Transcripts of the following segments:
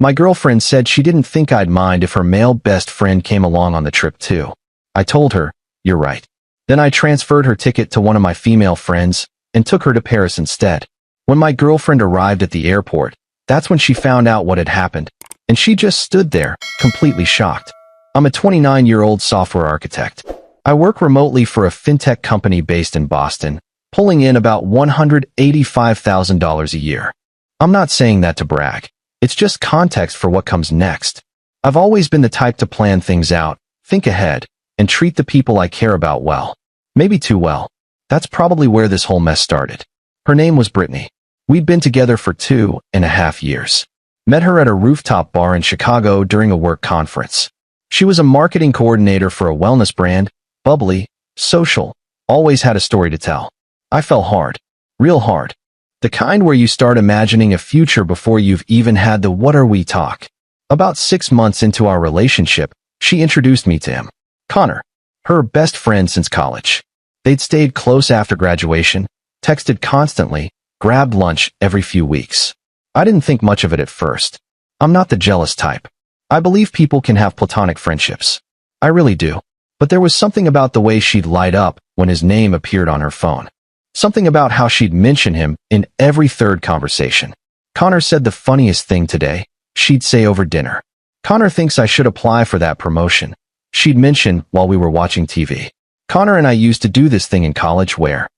My girlfriend said she didn't think I'd mind if her male best friend came along on the trip too. I told her, "You're right." Then I transferred her ticket to one of my female friends and took her to Paris instead. When my girlfriend arrived at the airport, that's when she found out what had happened, and she just stood there, completely shocked. I'm a 29-year-old software architect. I work remotely for a fintech company based in Boston, pulling in about $185,000 a year. I'm not saying that to brag. It's just context for what comes next. I've always been the type to plan things out, think ahead, and treat the people I care about well. Maybe too well. That's probably where this whole mess started. Her name was Brittany. We'd been together for 2.5 years. Met her at a rooftop bar in Chicago during a work conference. She was a marketing coordinator for a wellness brand, bubbly, social, always had a story to tell. I fell hard. Real hard. The kind where you start imagining a future before you've even had the "what are we" talk. About 6 months into our relationship, she introduced me to him. Connor. Her best friend since college. They'd stayed close after graduation, texted constantly, grabbed lunch every few weeks. I didn't think much of it at first. I'm not the jealous type. I believe people can have platonic friendships. I really do. But there was something about the way she'd light up when his name appeared on her phone. Something about how she'd mention him in every third conversation. Connor said the funniest thing today, she'd say over dinner. Connor thinks I should apply for that promotion. She'd mention while we were watching TV. Connor and I used to do this thing in college where,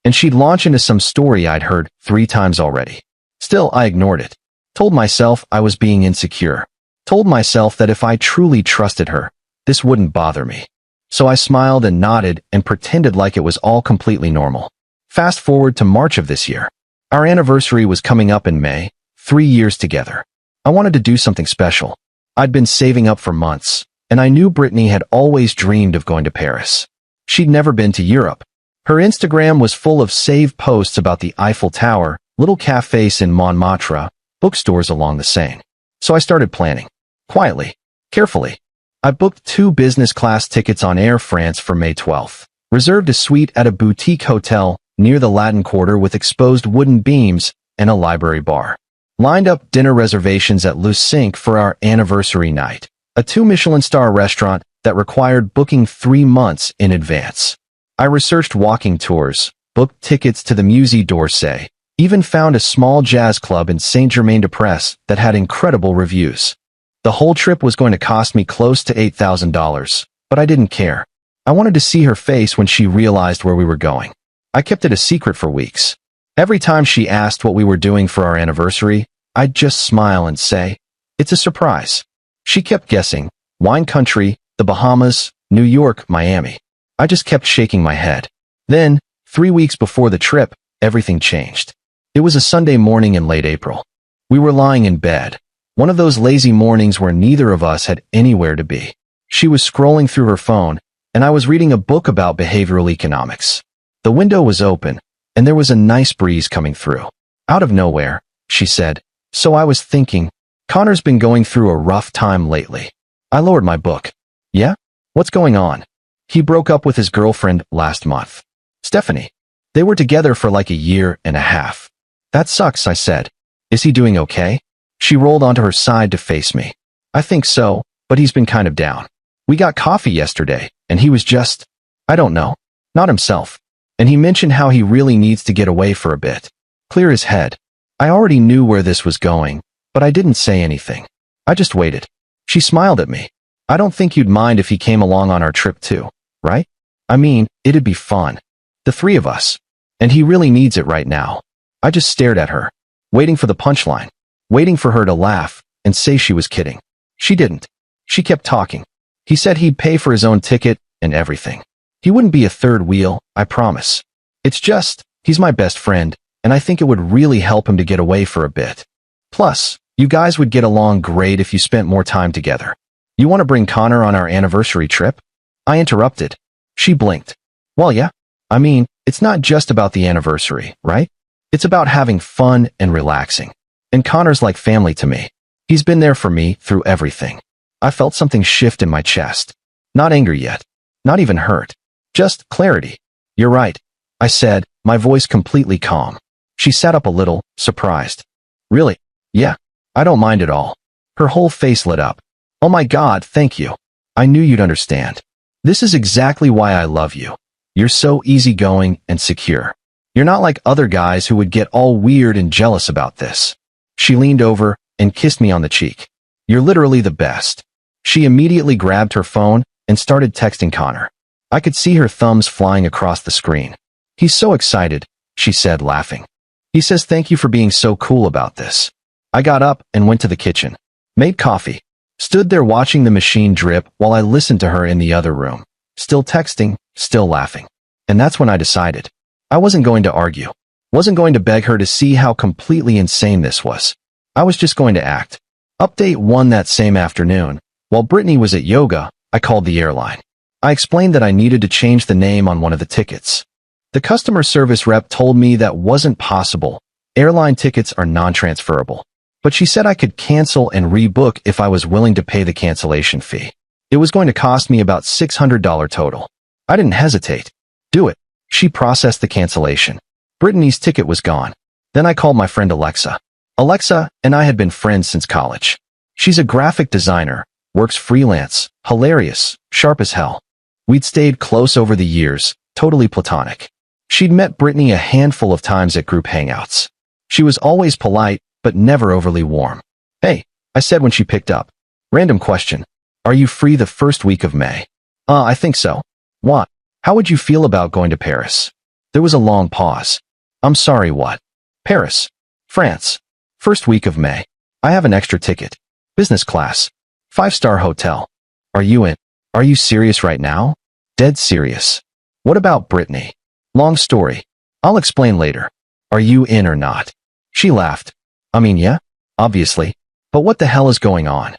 and she'd launch into some story I'd heard 3 times already. Still, I ignored it. Told myself I was being insecure. Told myself that if I truly trusted her, this wouldn't bother me. So I smiled and nodded and pretended like it was all completely normal. Fast forward to March of this year. Our anniversary was coming up in May, 3 years together. I wanted to do something special. I'd been saving up for months, and I knew Brittany had always dreamed of going to Paris. She'd never been to Europe. Her Instagram was full of saved posts about the Eiffel Tower, little cafes in Montmartre, bookstores along the Seine. So I started planning. Quietly. Carefully. I booked 2 business-class tickets on Air France for May 12th. Reserved a suite at a boutique hotel near the Latin Quarter with exposed wooden beams and a library bar. Lined up dinner reservations at Le Cinq for our anniversary night, a 2 Michelin-star restaurant that required booking 3 months in advance. I researched walking tours, booked tickets to the Musée d'Orsay, even found a small jazz club in Saint-Germain-des-Prés that had incredible reviews. The whole trip was going to cost me close to $8,000, but I didn't care. I wanted to see her face when she realized where we were going. I kept it a secret for weeks. Every time she asked what we were doing for our anniversary, I'd just smile and say, "It's a surprise." She kept guessing. Wine country, the Bahamas, New York, Miami. I just kept shaking my head. Then, 3 weeks before the trip, everything changed. It was a Sunday morning in late April. We were lying in bed. One of those lazy mornings where neither of us had anywhere to be. She was scrolling through her phone, and I was reading a book about behavioral economics. The window was open, and there was a nice breeze coming through. Out of nowhere, she said, "So I was thinking, Connor's been going through a rough time lately." I lowered my book. "Yeah? What's going on?" "He broke up with his girlfriend last month. Stephanie. They were together for like 1.5 years. "That sucks," I said. "Is he doing okay?" She rolled onto her side to face me. "I think so, but he's been kind of down. We got coffee yesterday, and he was just, I don't know, not himself. And he mentioned how he really needs to get away for a bit. Clear his head." I already knew where this was going, but I didn't say anything. I just waited. She smiled at me. "I don't think you'd mind if he came along on our trip too, right? I mean, it'd be fun. The 3 of us. And he really needs it right now." I just stared at her, waiting for the punchline, waiting for her to laugh and say she was kidding. She didn't. She kept talking. "He said he'd pay for his own ticket and everything. He wouldn't be a third wheel, I promise. It's just, he's my best friend, and I think it would really help him to get away for a bit. Plus, you guys would get along great if you spent more time together. You want to bring Connor on our anniversary trip?" I interrupted. She blinked. "Well, yeah. I mean, it's not just about the anniversary, right? It's about having fun and relaxing. And Connor's like family to me. He's been there for me through everything." I felt something shift in my chest. Not anger yet. Not even hurt. Just clarity. "You're right," I said, my voice completely calm. She sat up a little, surprised. "Really? Yeah. I don't mind at all." Her whole face lit up. Oh my God, thank you. I knew you'd understand. This is exactly why I love you. You're so easygoing and secure. You're not like other guys who would get all weird and jealous about this. She leaned over and kissed me on the cheek. You're literally the best. She immediately grabbed her phone and started texting Connor. I could see her thumbs flying across the screen. He's so excited, she said, laughing. He says thank you for being so cool about this. I got up and went to the kitchen, made coffee, stood there watching the machine drip while I listened to her in the other room, still texting, still laughing. And that's when I decided. I wasn't going to argue. Wasn't going to beg her to see how completely insane this was. I was just going to act. Update 1 that same afternoon. While Brittany was at yoga, I called the airline. I explained that I needed to change the name on one of the tickets. The customer service rep told me that wasn't possible. Airline tickets are non-transferable. But she said I could cancel and rebook if I was willing to pay the cancellation fee. It was going to cost me about $600 total. I didn't hesitate. Do it. She processed the cancellation. Brittany's ticket was gone. Then I called my friend Alexa. Alexa and I had been friends since college. She's a graphic designer, works freelance, hilarious, sharp as hell. We'd stayed close over the years, totally platonic. She'd met Brittany a handful of times at group hangouts. She was always polite, but never overly warm. Hey, I said when she picked up. Random question. Are you free the first week of May? I think so. What? How would you feel about going to Paris? There was a long pause. I'm sorry, what? Paris. France. First week of May. I have an extra ticket. Business class. 5-star hotel. Are you in? Are you serious right now? Dead serious. What about Brittany? Long story. I'll explain later. Are you in or not? She laughed. I mean, yeah, obviously. But what the hell is going on?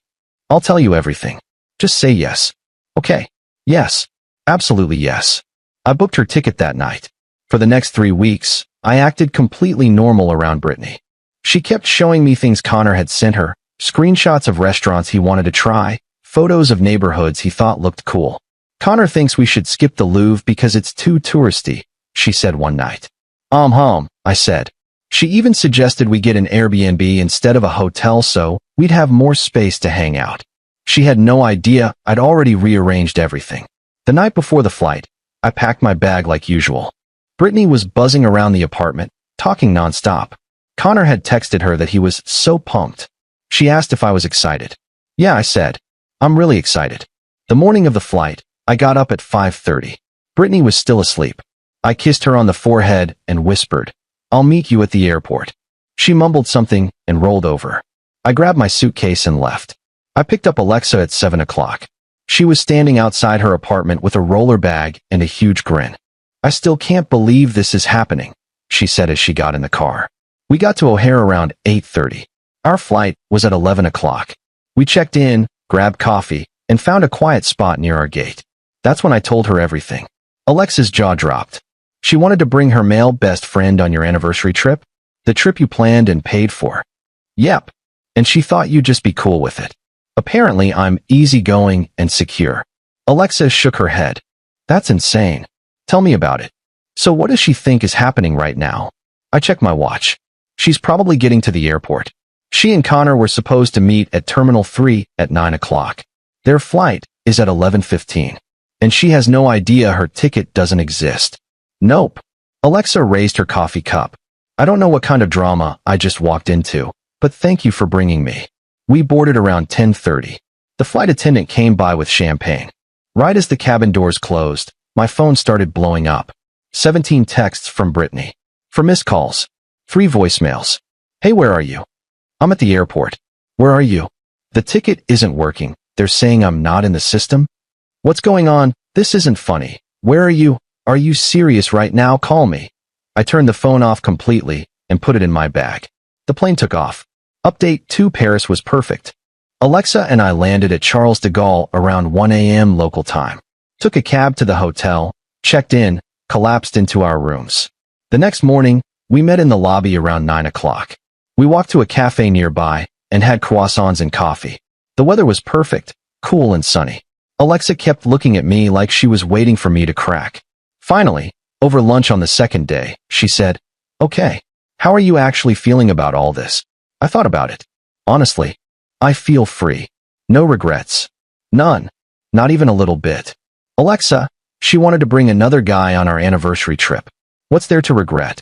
I'll tell you everything. Just say yes. Okay. Yes. Absolutely yes. I booked her ticket that night. For the next 3 weeks, I acted completely normal around Brittany. She kept showing me things Connor had sent her, screenshots of restaurants he wanted to try, photos of neighborhoods he thought looked cool. Connor thinks we should skip the Louvre because it's too touristy, she said one night. I said. She even suggested we get an Airbnb instead of a hotel so we'd have more space to hang out. She had no idea I'd already rearranged everything. The night before the flight, I packed my bag like usual. Brittany was buzzing around the apartment, talking nonstop. Connor had texted her that he was so pumped. She asked if I was excited. Yeah, I said. I'm really excited. The morning of the flight, I got up at 5:30. Brittany was still asleep. I kissed her on the forehead and whispered, I'll meet you at the airport. She mumbled something and rolled over. I grabbed my suitcase and left. I picked up Alexa at 7 o'clock. She was standing outside her apartment with a roller bag and a huge grin. I still can't believe this is happening, she said as she got in the car. We got to O'Hare around 8:30. Our flight was at 11 o'clock. We checked in, grabbed coffee, and found a quiet spot near our gate. That's when I told her everything. Alexa's jaw dropped. She wanted to bring her male best friend on your anniversary trip? The trip you planned and paid for? Yep. And she thought you'd just be cool with it. Apparently, I'm easygoing and secure. Alexa shook her head. That's insane. Tell me about it. So what does she think is happening right now? I checked my watch. She's probably getting to the airport. She and Connor were supposed to meet at Terminal 3 at 9 o'clock. Their flight is at 11:15. And she has no idea her ticket doesn't exist. Nope. Alexa raised her coffee cup. I don't know what kind of drama I just walked into, but thank you for bringing me. We boarded around 10:30. The flight attendant came by with champagne. Right as the cabin doors closed, my phone started blowing up. 17 texts from Brittany. 4 missed calls. 3 voicemails. Hey, where are you? I'm at the airport. Where are you? The ticket isn't working. They're saying I'm not in the system? What's going on? This isn't funny. Where are you? Are you serious right now? Call me. I turned the phone off completely and put it in my bag. The plane took off. Update 2 Paris was perfect. Alexa and I landed at Charles de Gaulle around 1 a.m. local time. Took a cab to the hotel, checked in, collapsed into our rooms. The next morning, we met in the lobby around 9 o'clock. We walked to a cafe nearby and had croissants and coffee. The weather was perfect, cool and sunny. Alexa kept looking at me like she was waiting for me to crack. Finally, over lunch on the second day, she said, Okay, how are you actually feeling about all this? I thought about it. Honestly, I feel free. No regrets. None. Not even a little bit. Alexa, she wanted to bring another guy on our anniversary trip. What's there to regret?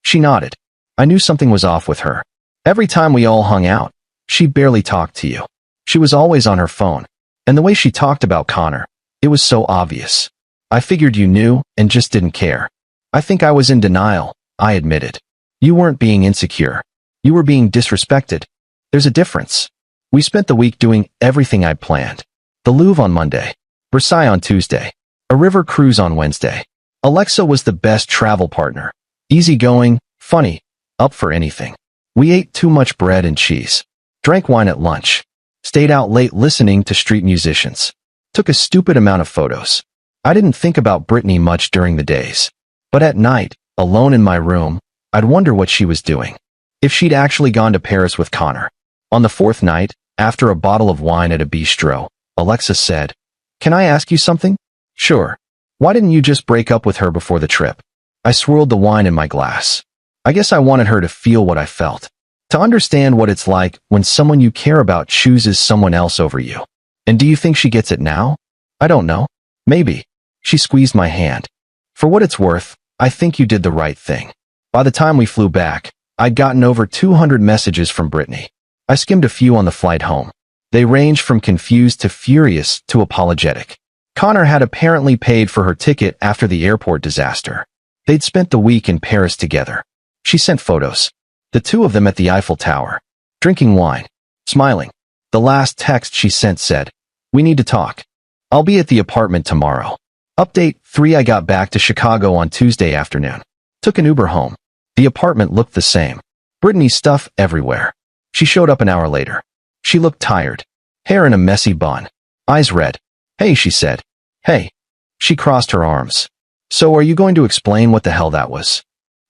She nodded. I knew something was off with her. Every time we all hung out, she barely talked to you. She was always on her phone. And the way she talked about Connor, it was so obvious. I figured you knew and just didn't care. I think I was in denial, I admitted. You weren't being insecure. You were being disrespected. There's a difference. We spent the week doing everything I'd planned. The Louvre on Monday, Versailles on Tuesday, a river cruise on Wednesday. Alexa was the best travel partner. Easygoing, funny, up for anything. We ate too much bread and cheese. Drank wine at lunch. Stayed out late listening to street musicians. Took a stupid amount of photos. I didn't think about Brittany much during the days. But at night, alone in my room, I'd wonder what she was doing. If she'd actually gone to Paris with Connor. On the fourth night, after a bottle of wine at a bistro, Alexa said, "Can I ask you something?" "Sure. Why didn't you just break up with her before the trip?" I swirled the wine in my glass. I guess I wanted her to feel what I felt. To understand what it's like when someone you care about chooses someone else over you. And do you think she gets it now? I don't know. Maybe. She squeezed my hand. For what it's worth, I think you did the right thing. By the time we flew back, I'd gotten over 200 messages from Brittany. I skimmed a few on the flight home. They ranged from confused to furious to apologetic. Connor had apparently paid for her ticket after the airport disaster. They'd spent the week in Paris together. She sent photos. The two of them at the Eiffel Tower, drinking wine, smiling. The last text she sent said, "We need to talk. I'll be at the apartment tomorrow." Update 3: I got back to Chicago on Tuesday afternoon. Took an Uber home. The apartment looked the same. Brittany's stuff everywhere. She showed up an hour later. She looked tired. Hair in a messy bun. Eyes red. "Hey," she said. "Hey." She crossed her arms. "So are you going to explain what the hell that was?"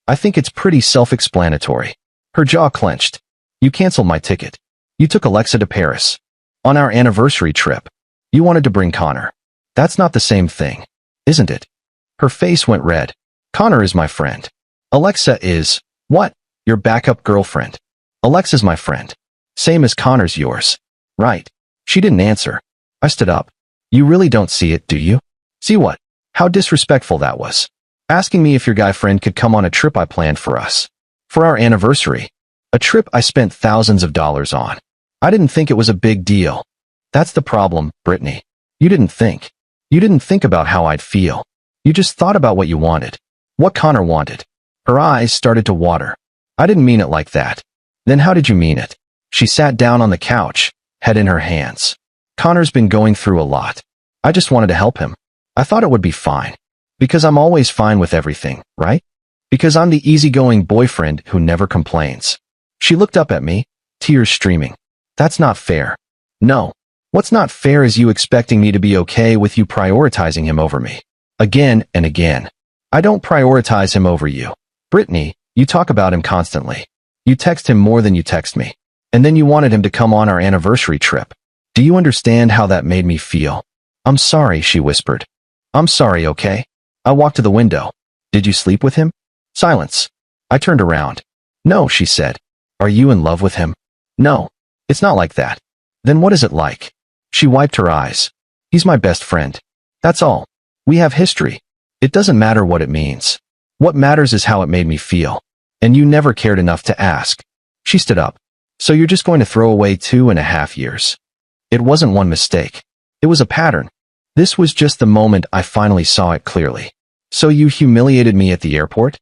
I think it's pretty self-explanatory. Her jaw clenched. "You canceled my ticket. You took Alexa to Paris. On our anniversary trip. You wanted to bring Connor. That's not the same thing, isn't it?" Her face went red. "Connor is my friend. Alexa is, what? Your backup girlfriend. Alexa's my friend. Same as Connor's yours. Right." She didn't answer. I stood up. "You really don't see it, do you?" "See what?" "How disrespectful that was. Asking me if your guy friend could come on a trip I planned for us. For our anniversary. A trip I spent thousands of dollars on. I didn't think it was a big deal." "That's the problem, Brittany. You didn't think. You didn't think about how I'd feel. You just thought about what you wanted. What Connor wanted." Her eyes started to water. "I didn't mean it like that." "Then how did you mean it?" She sat down on the couch, head in her hands. "Connor's been going through a lot. I just wanted to help him. I thought it would be fine. Because I'm always fine with everything, right? Because I'm the easygoing boyfriend who never complains." She looked up at me, tears streaming. "That's not fair." "No. What's not fair is you expecting me to be okay with you prioritizing him over me. Again and again. I don't prioritize him over you. Brittany, you talk about him constantly. You text him more than you text me. And then you wanted him to come on our anniversary trip. Do you understand how that made me feel?" "I'm sorry," she whispered. "I'm sorry, okay?" I walked to the window. "Did you sleep with him?" Silence. I turned around. "No," she said. "Are you in love with him?" "No. It's not like that." "Then what is it like?" She wiped her eyes. "He's my best friend. That's all. We have history. It doesn't matter what it means. What matters is how it made me feel. And you never cared enough to ask." She stood up. "So you're just going to throw away 2.5 years?" It wasn't one mistake. It was a pattern. This was just the moment I finally saw it clearly. "So you humiliated me at the airport?"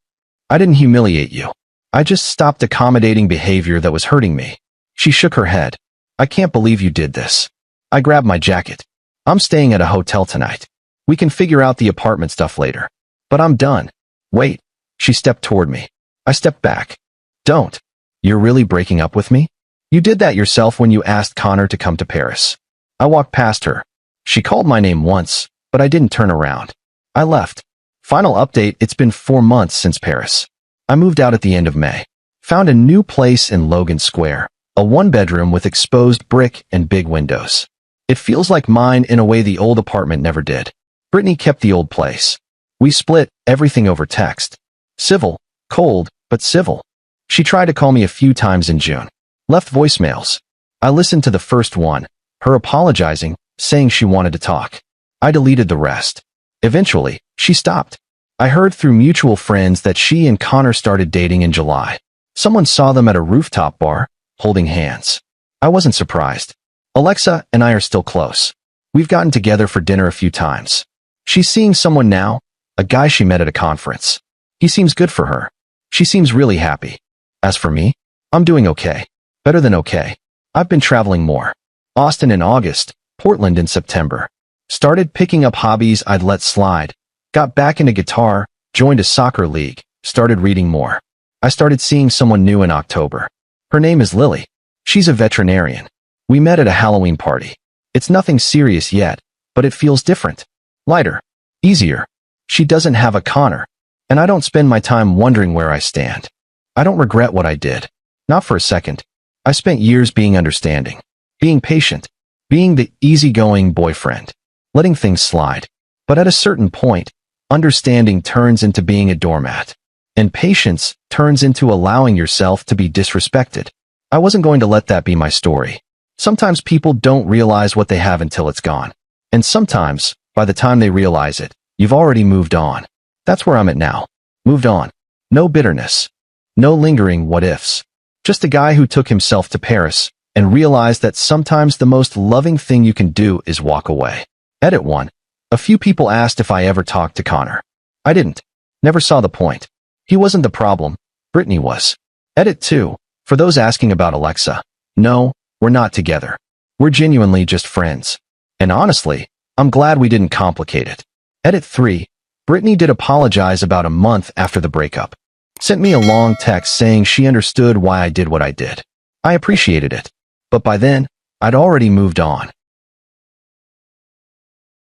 "I didn't humiliate you. I just stopped accommodating behavior that was hurting me." She shook her head. "I can't believe you did this." I grabbed my jacket. "I'm staying at a hotel tonight. We can figure out the apartment stuff later. But I'm done." "Wait." She stepped toward me. I stepped back. "Don't. You're really breaking up with me? You did that yourself when you asked Connor to come to Paris." I walked past her. She called my name once, but I didn't turn around. I left. Final update: it's been 4 months since Paris. I moved out at the end of May. Found a new place in Logan Square, a 1-bedroom with exposed brick and big windows. It feels like mine in a way the old apartment never did. Brittany kept the old place. We split everything over text. Civil, cold, but civil. She tried to call me a few times in June. Left voicemails. I listened to the first one, her apologizing, saying she wanted to talk. I deleted the rest. Eventually, she stopped. I heard through mutual friends that she and Connor started dating in July. Someone saw them at a rooftop bar, holding hands. I wasn't surprised. Alexa and I are still close. We've gotten together for dinner a few times. She's seeing someone now, a guy she met at a conference. He seems good for her. She seems really happy. As for me, I'm doing okay. Better than okay. I've been traveling more. Austin in August, Portland in September. Started picking up hobbies I'd let slide. Got back into guitar, joined a soccer league, started reading more. I started seeing someone new in October. Her name is Lily. She's a veterinarian. We met at a Halloween party. It's nothing serious yet, but it feels different. Lighter. Easier. She doesn't have a Connor. And I don't spend my time wondering where I stand. I don't regret what I did. Not for a second. I spent years being understanding. Being patient. Being the easygoing boyfriend. Letting things slide. But at a certain point, understanding turns into being a doormat. And patience turns into allowing yourself to be disrespected. I wasn't going to let that be my story. Sometimes people don't realize what they have until it's gone. And sometimes, by the time they realize it, you've already moved on. That's where I'm at now. Moved on. No bitterness. No lingering what-ifs. Just a guy who took himself to Paris and realized that sometimes the most loving thing you can do is walk away. Edit 1. A few people asked if I ever talked to Connor. I didn't. Never saw the point. He wasn't the problem. Brittany was. Edit 2. For those asking about Alexa. No, we're not together. We're genuinely just friends. And honestly, I'm glad we didn't complicate it. Edit 3. Brittany did apologize about a month after the breakup. Sent me a long text saying she understood why I did what I did. I appreciated it. But by then, I'd already moved on.